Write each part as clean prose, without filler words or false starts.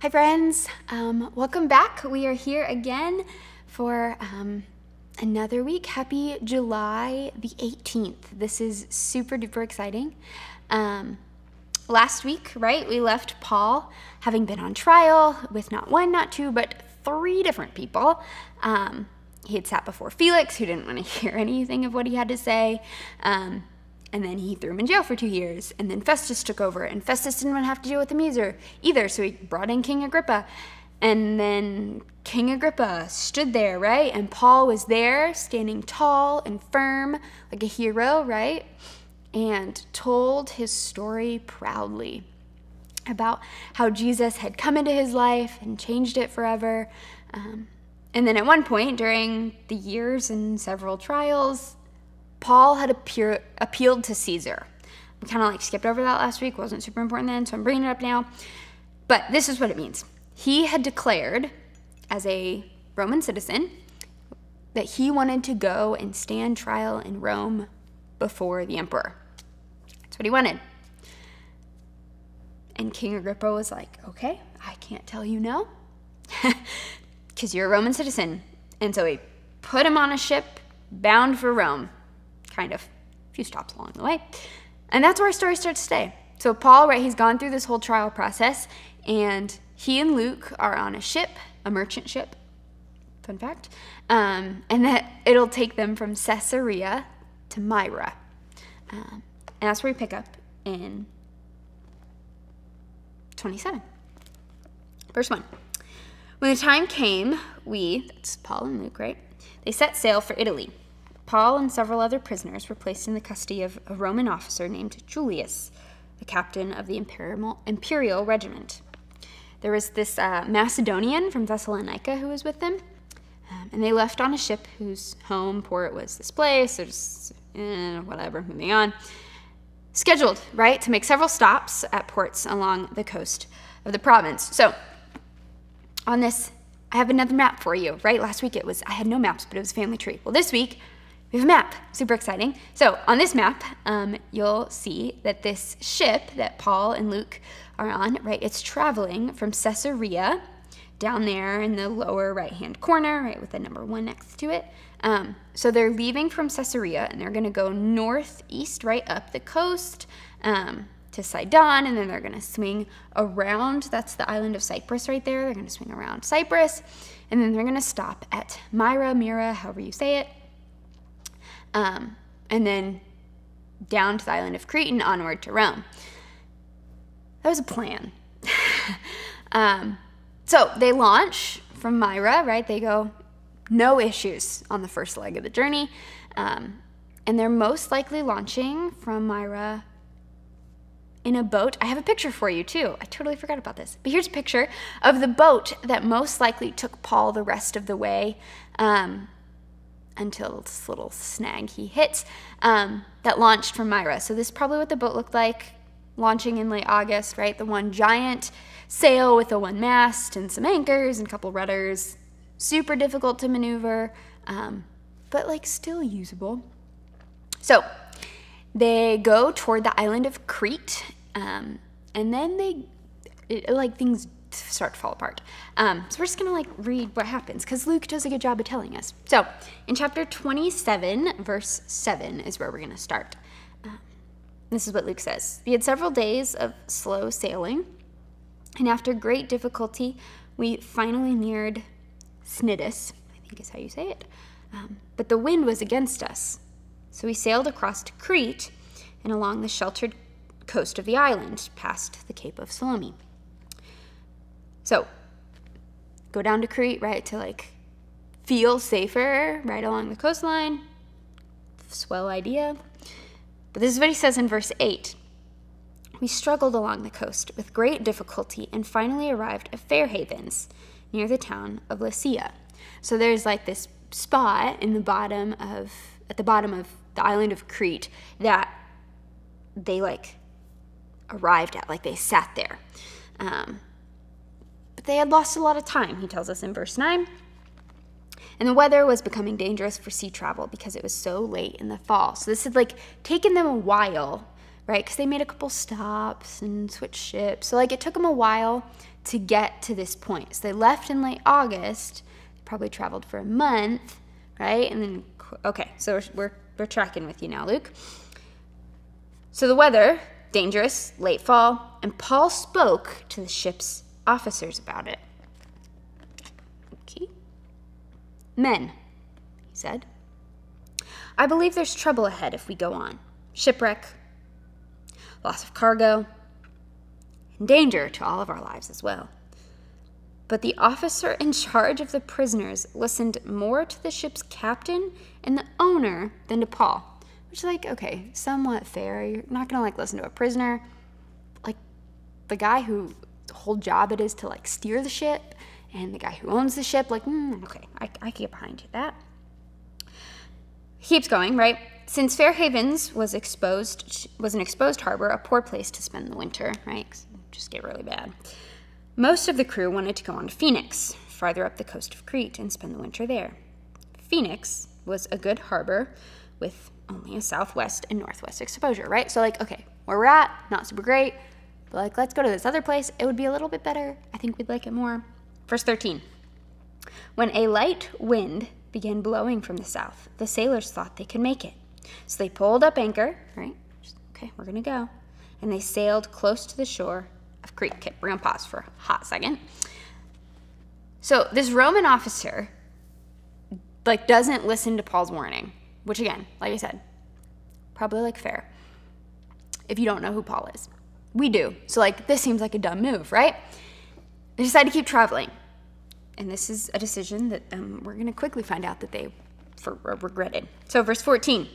Hi friends, welcome back. We are here again for another week. Happy July the 18th. This is super duper exciting. Last week, right, we left Paul having been on trial with not one, not two, but three different people. He had sat before Felix, who didn't want to hear anything of what he had to say. And then he threw him in jail for 2 years. And then Festus took over. And Festus didn't want to have to deal with him either. So he brought in King Agrippa. And then King Agrippa stood there, right? And Paul was there, standing tall and firm, like a hero, right? And told his story proudly about how Jesus had come into his life and changed it forever. And then at one point, during the years and several trials, Paul had appealed to Caesar. We kind of skipped over that last week. Wasn't super important then, so I'm bringing it up now. But this is what it means. He had declared as a Roman citizen that he wanted to go and stand trial in Rome before the emperor. That's what he wanted. And King Agrippa was like, okay, I can't tell you no, because you're a Roman citizen. And so he put him on a ship bound for Rome. Kind of, a few stops along the way. And that's where our story starts today. So Paul, right, he's gone through this whole trial process, and he and Luke are on a ship, a merchant ship, fun fact, and that it'll take them from Caesarea to Myra. And that's where we pick up in 27. Verse 1. When the time came, that's Paul and Luke, right, they set sail for Italy. Paul and several other prisoners were placed in the custody of a Roman officer named Julius, the captain of the imperial regiment. There was this Macedonian from Thessalonica who was with them, and they left on a ship whose home port was this place, or just, whatever, moving on. Scheduled, right, to make several stops at ports along the coast of the province. So, on this, I have another map for you, right? Last week I had no maps, but it was a family tree. Well, this week, we have a map, super exciting. So on this map, you'll see that this ship that Paul and Luke are on, right, it's traveling from Caesarea down there in the lower right-hand corner, right, with the number 1 next to it. So they're leaving from Caesarea, and they're going to go northeast, right, up the coast to Sidon, and then they're going to swing around. That's the island of Cyprus right there. They're going to swing around Cyprus, and then they're going to stop at Myra, however you say it. And then down to the island of Crete and onward to Rome. That was a plan. So they launch from Myra, right? They go, no issues on the first leg of the journey. And they're most likely launching from Myra in a boat. I have a picture for you too. I totally forgot about this. But here's a picture of the boat that most likely took Paul the rest of the way, until this little snag he hits, that launched from Myra. So this is probably what the boat looked like, launching in late August, right? The one giant sail with the one mast and some anchors and a couple rudders. Super difficult to maneuver, but still usable. So they go toward the island of Crete, and then things start to fall apart. So we're just gonna read what happens, because Luke does a good job of telling us. So in chapter 27, verse 7 is where we're gonna start. This is what Luke says. We had several days of slow sailing, and after great difficulty, we finally neared Snidus, I think is how you say it. But the wind was against us. So we sailed across to Crete and along the sheltered coast of the island, past the Cape of Salome. So, go down to Crete, right, to feel safer right along the coastline. Swell idea. But this is what he says in verse 8. We struggled along the coast with great difficulty and finally arrived at Fair Havens, near the town of Lycia. So there's this spot at the bottom of the island of Crete that they arrived at, they sat there. But they had lost a lot of time, he tells us in verse 9. And the weather was becoming dangerous for sea travel because it was so late in the fall. So this had taken them a while, right? Because they made a couple stops and switched ships. So it took them a while to get to this point. So they left in late August, probably traveled for a month, right? And then, okay, so we're tracking with you now, Luke. So the weather, dangerous, late fall, and Paul spoke to the ship's officers about it. Okay. Men, he said, I believe there's trouble ahead if we go on. Shipwreck, loss of cargo, and danger to all of our lives as well. But the officer in charge of the prisoners listened more to the ship's captain and the owner than to Paul. Which is like, okay, somewhat fair. You're not gonna like listen to a prisoner. Like the guy whose whole job it is to like steer the ship and the guy who owns the ship, like, okay, I can get behind you that. He keeps going, right? Since Fair Havens was an exposed harbor, a poor place to spend the winter, right? 'Cause it just get really bad. Most of the crew wanted to go on to Phoenix, farther up the coast of Crete, and spend the winter there. Phoenix was a good harbor with only a southwest and northwest exposure, right? So like, okay, where we're at, not super great, but like, let's go to this other place. It would be a little bit better. I think we'd like it more. Verse 13. When a light wind began blowing from the south, the sailors thought they could make it. So they pulled up anchor, right? Okay, we're gonna go. And they sailed close to the shore of Crete. Okay, we're gonna pause for a hot second. So this Roman officer, like, doesn't listen to Paul's warning, which again, like I said, probably like fair if you don't know who Paul is. We do. So like, this seems like a dumb move, right? They decide to keep traveling. And this is a decision that we're going to quickly find out that they regretted. So verse 14,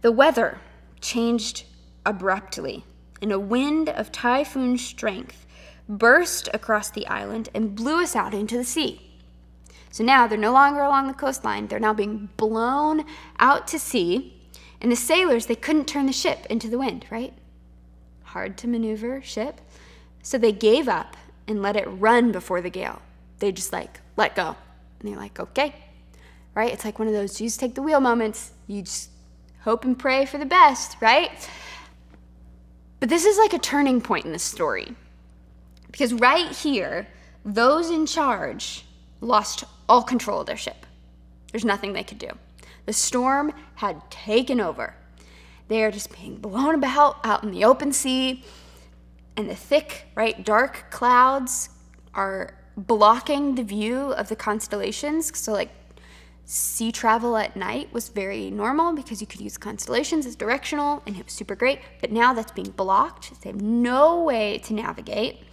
the weather changed abruptly, and a wind of typhoon strength burst across the island and blew us out into the sea. So now they're no longer along the coastline. They're now being blown out to sea. And the sailors, they couldn't turn the ship into the wind, right? Hard to maneuver ship. So they gave up and let it run before the gale. They just like, let go. And they're like, okay, right? It's like one of those Jesus take the wheel moments. You just hope and pray for the best, right? But this is like a turning point in the story. Because right here, those in charge lost all control of their ship. There's nothing they could do. The storm had taken over. They are just being blown about out in the open sea, and the thick, right, dark clouds are blocking the view of the constellations. So like sea travel at night was very normal because you could use constellations as directional, and it was super great. But now that's being blocked. They have no way to navigate,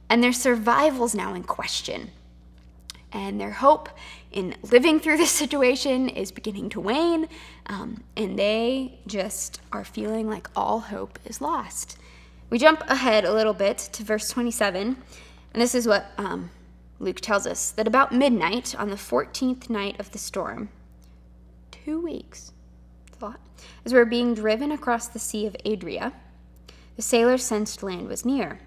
and their survival's now in question. And their hope in living through this situation is beginning to wane, and they just are feeling like all hope is lost. We jump ahead a little bit to verse 27, and this is what Luke tells us, that about midnight on the 14th night of the storm, 2 weeks, that's a lot, as we were being driven across the Sea of Adria, the sailors sensed land was near.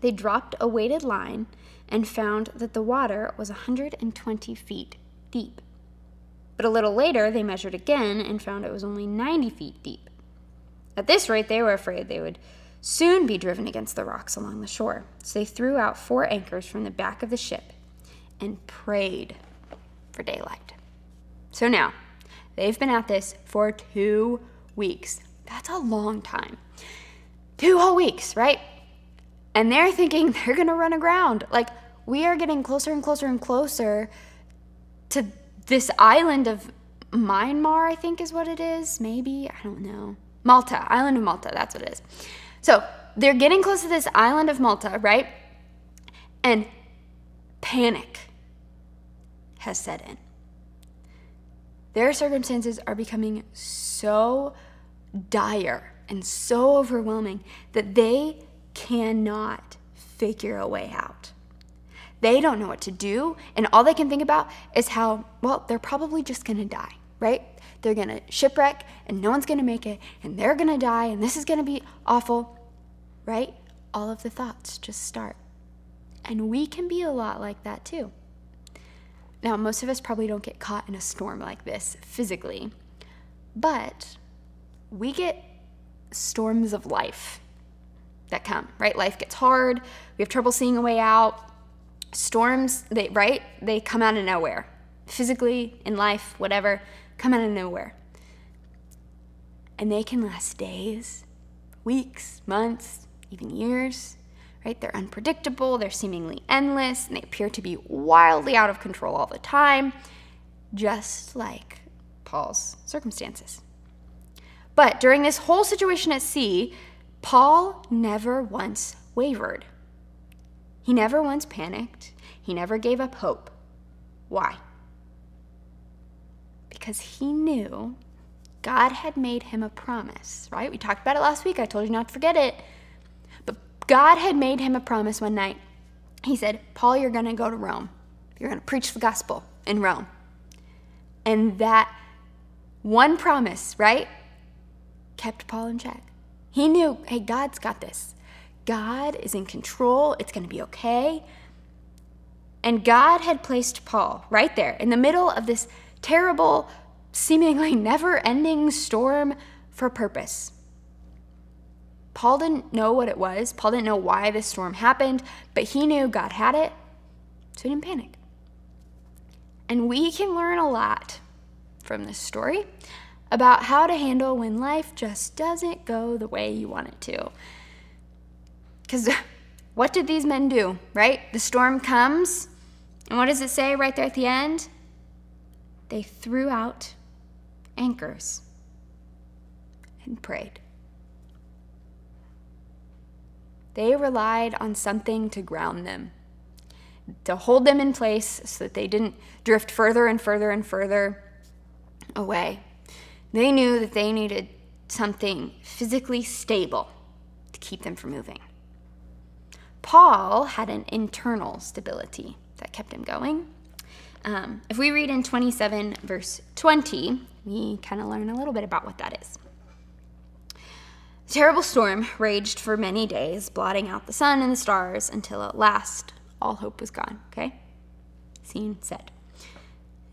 They dropped a weighted line and found that the water was 120 feet deep. But a little later, they measured again and found it was only 90 feet deep. At this rate, they were afraid they would soon be driven against the rocks along the shore. So they threw out 4 anchors from the back of the ship and prayed for daylight. So now, they've been at this for 2 weeks. That's a long time. 2 whole weeks, right? And they're thinking they're going to run aground. Like, we are getting closer and closer and closer to this island of Myanmar, I think is what it is. Maybe, I don't know. Malta, island of Malta, that's what it is. So they're getting close to this island of Malta, right? And panic has set in. Their circumstances are becoming so dire and so overwhelming that they cannot figure a way out. They don't know what to do, and all they can think about is how, well, they're probably just gonna die, right? They're gonna shipwreck, and no one's gonna make it, and they're gonna die, and this is gonna be awful, right? All of the thoughts just start. And we can be a lot like that too. Now, most of us probably don't get caught in a storm like this physically, but we get storms of life. that come, right? Life gets hard. We have trouble seeing a way out. Storms, they come out of nowhere. Physically, in life, whatever, come out of nowhere. And they can last days, weeks, months, even years, right? They're unpredictable, they're seemingly endless, and they appear to be wildly out of control all the time, just like Paul's circumstances. But during this whole situation at sea, Paul never once wavered. He never once panicked. He never gave up hope. Why? Because he knew God had made him a promise, right? We talked about it last week. I told you not to forget it. But God had made him a promise one night. He said, Paul, you're going to go to Rome. You're going to preach the gospel in Rome. And that one promise, right, kept Paul in check. He knew, hey, God's got this. God is in control. It's going to be okay. And God had placed Paul right there in the middle of this terrible, seemingly never-ending storm for a purpose. Paul didn't know what it was. Paul didn't know why this storm happened, but he knew God had it, so he didn't panic. And we can learn a lot from this story about how to handle when life just doesn't go the way you want it to. Because what did these men do, right? The storm comes, and what does it say right there at the end? They threw out anchors and prayed. They relied on something to ground them, to hold them in place so that they didn't drift further and further and further away. They knew that they needed something physically stable to keep them from moving. Paul had an internal stability that kept him going. If we read in 27 verse 20, we kind of learn a little bit about what that is. The terrible storm raged for many days, blotting out the sun and the stars until at last all hope was gone, okay? Scene said.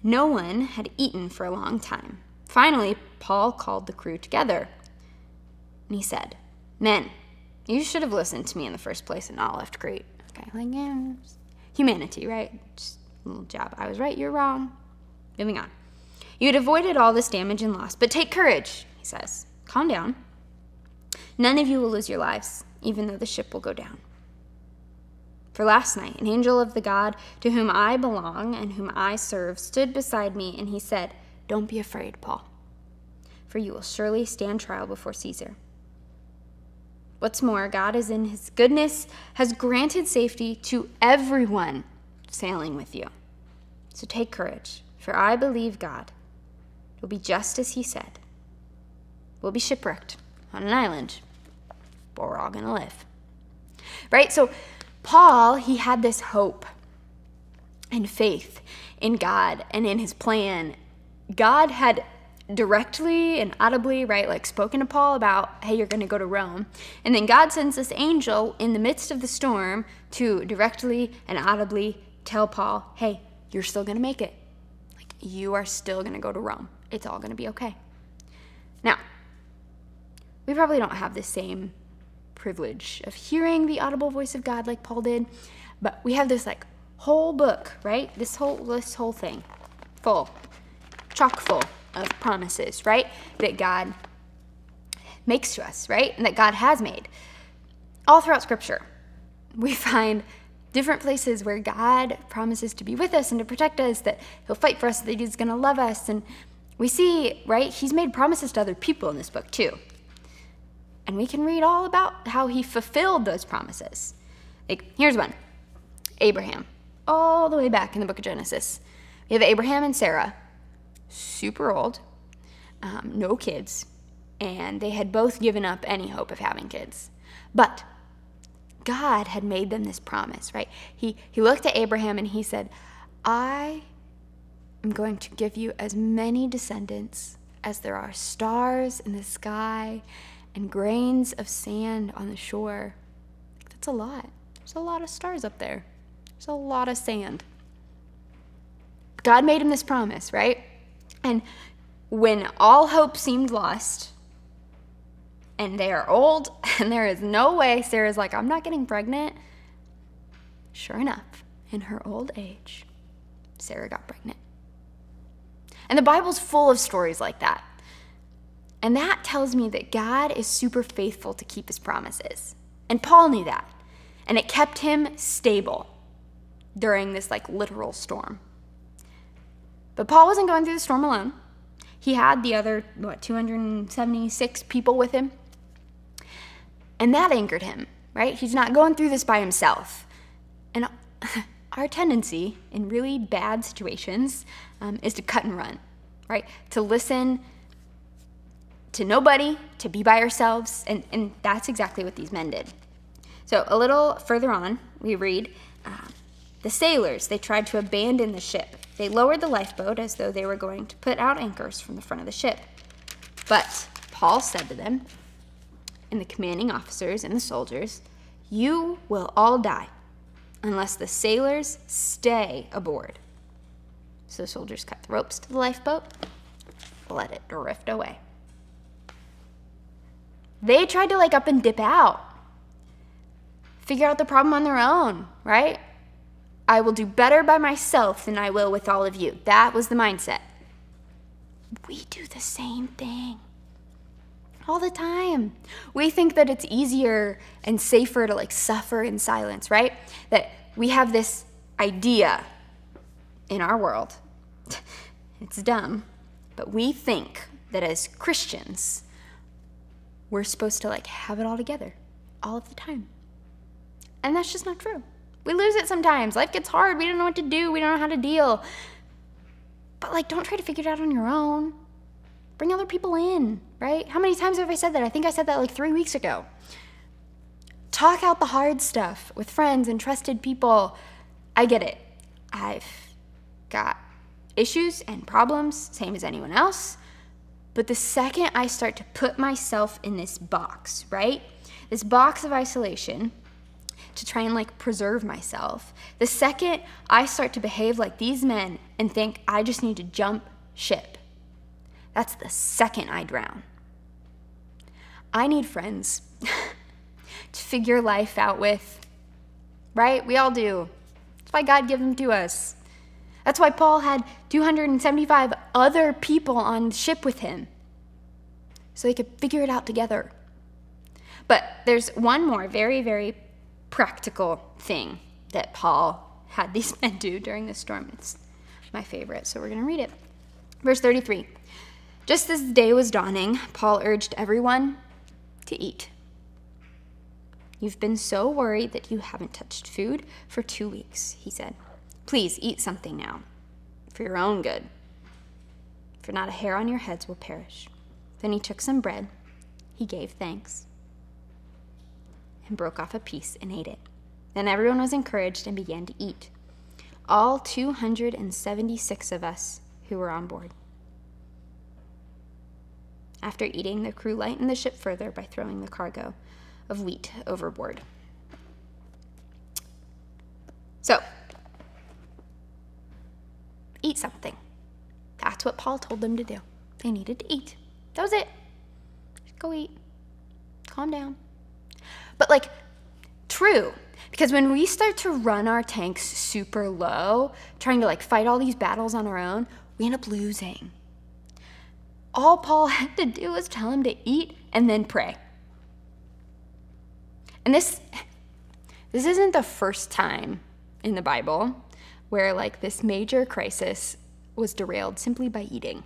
No one had eaten for a long time. Finally, Paul called the crew together, and he said, men, you should have listened to me in the first place and not left Crete. Okay, like, yeah, humanity, right? Just a little jab. I was right, you're wrong. Moving on. You had avoided all this damage and loss, but take courage, he says. Calm down. None of you will lose your lives, even though the ship will go down. For last night, an angel of the God to whom I belong and whom I serve stood beside me, and he said, don't be afraid, Paul, for you will surely stand trial before Caesar. What's more, God is in his goodness has granted safety to everyone sailing with you. So take courage, for I believe God will be just as he said. We'll be shipwrecked on an island, but we're all going to live. Right? So Paul, he had this hope and faith in God and in his plan. God had directly and audibly, right, like spoken to Paul about, hey, you're going to go to Rome. And then God sends this angel in the midst of the storm to directly and audibly tell Paul, hey, you're still going to make it. Like, you are still going to go to Rome. It's all going to be okay. Now, we probably don't have the same privilege of hearing the audible voice of God like Paul did, but we have this like whole book, right? This whole thing full, chock full of promises, right? That God makes to us, right? And that God has made. All throughout Scripture, we find different places where God promises to be with us and to protect us, that he'll fight for us, that he's going to love us. And we see, right, he's made promises to other people in this book too. And we can read all about how he fulfilled those promises. Like, here's one. Abraham. All the way back in the book of Genesis. We have Abraham and Sarah. Super old. No kids. And they had both given up any hope of having kids. But God had made them this promise, right? He looked at Abraham and he said, I am going to give you as many descendants as there are stars in the sky and grains of sand on the shore. That's a lot. There's a lot of stars up there. There's a lot of sand. God made him this promise, right? And when all hope seemed lost, and they are old, and there is no way. Sarah's like, I'm not getting pregnant. Sure enough, in her old age, Sarah got pregnant. And the Bible's full of stories like that. And that tells me that God is super faithful to keep his promises. And Paul knew that. And it kept him stable during this like literal storm. But Paul wasn't going through the storm alone. He had the other, 276 people with him. And that angered him, right? He's not going through this by himself. And our tendency in really bad situations is to cut and run, right? To listen to nobody, to be by ourselves. And that's exactly what these men did. So a little further on, we read, the sailors, they tried to abandon the ship. They lowered the lifeboat as though they were going to put out anchors from the front of the ship. But Paul said to them, and the commanding officers and the soldiers, you will all die unless the sailors stay aboard. So the soldiers cut the ropes to the lifeboat, let it drift away. They tried to like up and dip out, figure out the problem on their own, right? I will do better by myself than I will with all of you. That was the mindset. We do the same thing all the time. We think that it's easier and safer to like suffer in silence, right? That we have this idea in our world. It's dumb, but we think that as Christians, we're supposed to like have it all together all of the time. And that's just not true. We lose it sometimes. Life gets hard. We don't know what to do. We don't know how to deal. But like, don't try to figure it out on your own. Bring other people in, right? How many times have I said that? I think I said that like 3 weeks ago. Talk out the hard stuff with friends and trusted people. I get it. I've got issues and problems, same as anyone else. But the second I start to put myself in this box, right? This box of isolation, to try and like preserve myself. The second I start to behave like these men and think I just need to jump ship, that's the second I drown. I need friends to figure life out with, right? We all do. That's why God gave them to us. That's why Paul had 275 other people on the ship with him, so they could figure it out together. But there's one more very, very practical thing that Paul had these men do during this storm. It's my favorite, so we're going to read it. Verse 33. Just as the day was dawning, Paul urged everyone to eat. You've been so worried that you haven't touched food for 2 weeks, he said. Please eat something now, for your own good, for not a hair on your heads will perish. Then he took some bread, he gave thanks, and broke off a piece and ate it. Then everyone was encouraged and began to eat. All 276 of us who were on board. After eating, the crew lightened the ship further by throwing the cargo of wheat overboard. So, eat something. That's what Paul told them to do. They needed to eat. That was it. Just go eat. Calm down. But like, true. Because when we start to run our tanks super low, trying to like fight all these battles on our own, we end up losing. All Paul had to do was tell him to eat and then pray. And this isn't the first time in the Bible where like this major crisis was derailed simply by eating.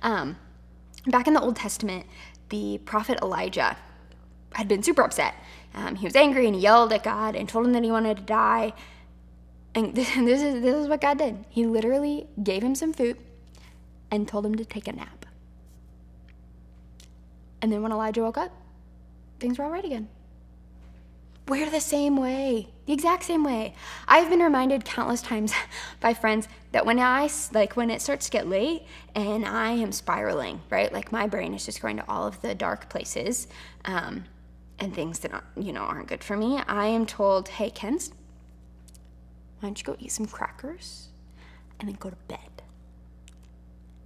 Back in the Old Testament, the prophet Elijah had been super upset. He was angry and he yelled at God and told him that he wanted to die. And this is what God did. He literally gave him some food and told him to take a nap. And then when Elijah woke up, things were all right again. We're the same way, the exact same way. I've been reminded countless times by friends that when it starts to get late and I am spiraling, right? Like my brain is just going to all of the dark places and things that aren't good for me. I am told, hey, Kens, why don't you go eat some crackers and then go to bed?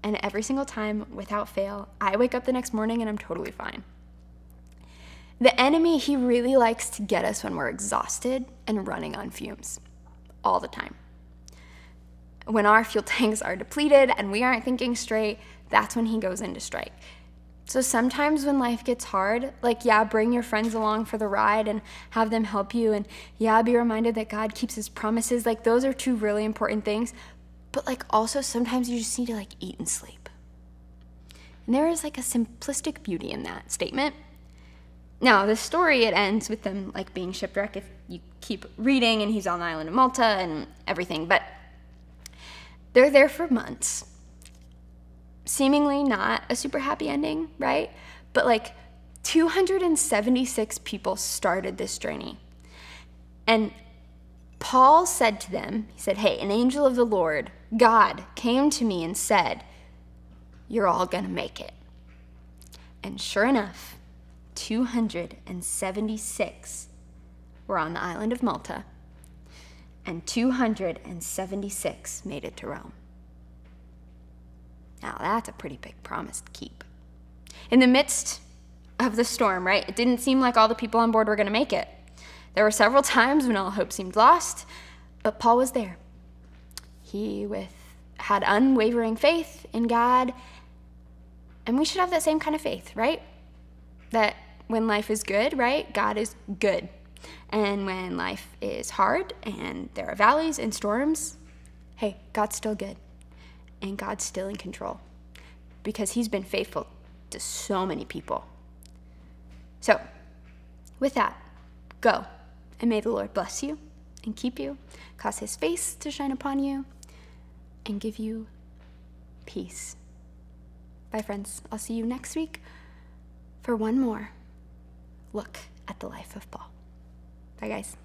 And every single time, without fail, I wake up the next morning and I'm totally fine. The enemy, he really likes to get us when we're exhausted and running on fumes all the time. When our fuel tanks are depleted and we aren't thinking straight, that's when he goes into strike. So sometimes when life gets hard, like, yeah, bring your friends along for the ride and have them help you. And yeah, be reminded that God keeps his promises. Like, those are two really important things. But like, also sometimes you just need to like eat and sleep. And there is like a simplistic beauty in that statement. Now, the story, it ends with them like being shipwrecked if you keep reading, and he's on the island of Malta and everything. But they're there for months. Seemingly not a super happy ending, right? But like 276 people started this journey. And Paul said to them, he said, hey, an angel of the Lord, God, came to me and said, you're all gonna make it. And sure enough, 276 were on the island of Malta, and 276 made it to Rome. Now that's a pretty big promise to keep. In the midst of the storm, right, it didn't seem like all the people on board were gonna make it. There were several times when all hope seemed lost, but Paul was there. He had unwavering faith in God, and we should have that same kind of faith, right? That when life is good, right, God is good. And when life is hard and there are valleys and storms, hey, God's still good. And God's still in control because he's been faithful to so many people. So with that, go, and may the Lord bless you and keep you, cause his face to shine upon you, and give you peace. Bye, friends. I'll see you next week for one more look at the life of Paul. Bye, guys.